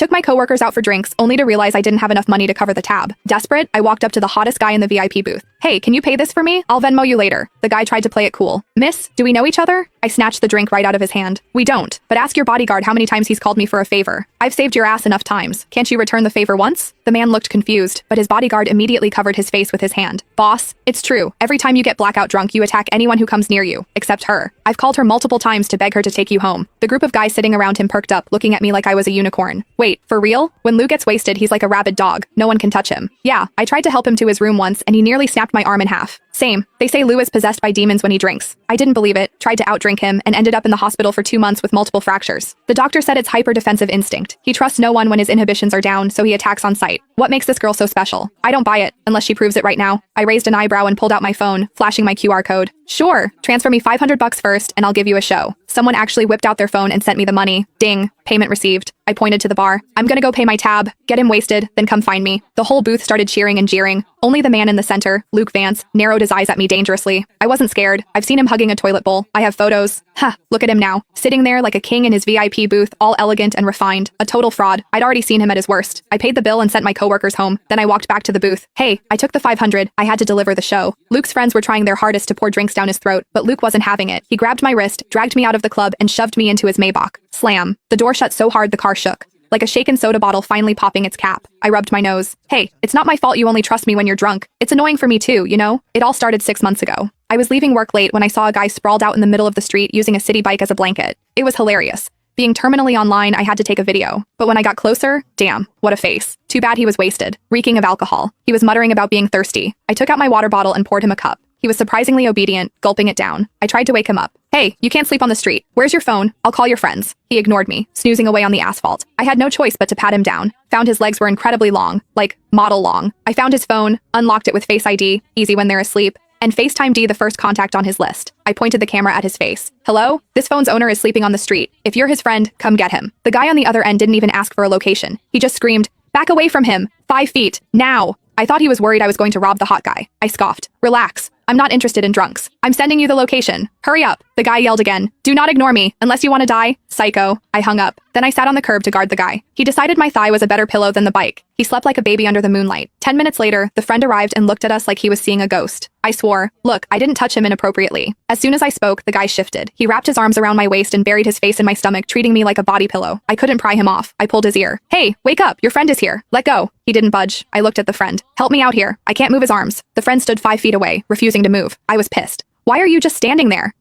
Took my coworkers out for drinks, only to realize I didn't have enough money to cover the tab. Desperate, I walked up to the hottest guy in the VIP booth. Hey, can you pay this for me? I'll Venmo you later. The guy tried to play it cool. Miss, do we know each other? I snatched the drink right out of his hand. We don't, but ask your bodyguard how many times he's called me for a favor. I've saved your ass enough times. Can't you return the favor once? The man looked confused, but his bodyguard immediately covered his face with his hand. Boss, it's true. Every time you get blackout drunk, you attack anyone who comes near you, except her. I've called her multiple times to beg her to take you home. The group of guys sitting around him perked up, looking at me like I was a unicorn. Wait, for real? When Lou gets wasted, he's like a rabid dog. No one can touch him. Yeah, I tried to help him to his room once, and he nearly snapped my arm in half. Same. They say Lou is possessed by demons when he drinks. I didn't believe it, tried to outdrink him, and ended up in the hospital for 2 months with multiple fractures. The doctor said it's hyper-defensive instinct. He trusts no one when his inhibitions are down, so he attacks on sight. What makes this girl so special? I don't buy it, unless she proves it right now. I raised an eyebrow and pulled out my phone, flashing my QR code. Sure, transfer me $500 first, and I'll give you a show. Someone actually whipped out their phone and sent me the money. Ding. Payment received. I pointed to the bar. I'm gonna go pay my tab, get him wasted, then come find me. The whole booth started cheering and jeering. Only the man in the center, Luke Vance, narrowed his eyes at me dangerously. I wasn't scared. I've seen him hugging a toilet bowl. I have photos. Ha, look at him now. Sitting there like a king in his VIP booth, all elegant and refined. A total fraud. I'd already seen him at his worst. I paid the bill and sent my coworkers home. Then I walked back to the booth. Hey, I took the 500. I had to deliver the show. Luke's friends were trying their hardest to pour drinks down his throat, but Luke wasn't having it. He grabbed my wrist, dragged me out of the club, and shoved me into his Maybach. Slam. The door shut so hard the car shook. Like a shaken soda bottle finally popping its cap. I rubbed my nose. Hey, it's not my fault you only trust me when you're drunk. It's annoying for me too, you know? It all started 6 months ago. I was leaving work late when I saw a guy sprawled out in the middle of the street using a city bike as a blanket. It was hilarious. Being terminally online, I had to take a video. But when I got closer, damn, what a face. Too bad he was wasted, reeking of alcohol. He was muttering about being thirsty. I took out my water bottle and poured him a cup. He was surprisingly obedient, gulping it down. I tried to wake him up. Hey, you can't sleep on the street. Where's your phone? I'll call your friends. He ignored me, snoozing away on the asphalt. I had no choice but to pat him down. Found his legs were incredibly long, like model long. I found his phone, unlocked it with Face ID, easy when they're asleep, and FaceTime D the first contact on his list. I pointed the camera at his face. Hello? This phone's owner is sleeping on the street. If you're his friend, come get him. The guy on the other end didn't even ask for a location. He just screamed, back away from him, 5 feet, now. I thought he was worried I was going to rob the hot guy. I scoffed. Relax. I'm not interested in drunks. I'm sending you the location. Hurry up. The guy yelled again. Do not ignore me, unless you want to die. Psycho. I hung up. Then I sat on the curb to guard the guy. He decided my thigh was a better pillow than the bike. He slept like a baby under the moonlight. 10 minutes later, the friend arrived and looked at us like he was seeing a ghost. I swore. Look, I didn't touch him inappropriately. As soon as I spoke, the guy shifted. He wrapped his arms around my waist and buried his face in my stomach, treating me like a body pillow. I couldn't pry him off. I pulled his ear. Hey, wake up. Your friend is here. Let go. He didn't budge. I looked at the friend. Help me out here. I can't move his arms. The friend stood 5 feet away, refusing to move. I was pissed. Why are you just standing there?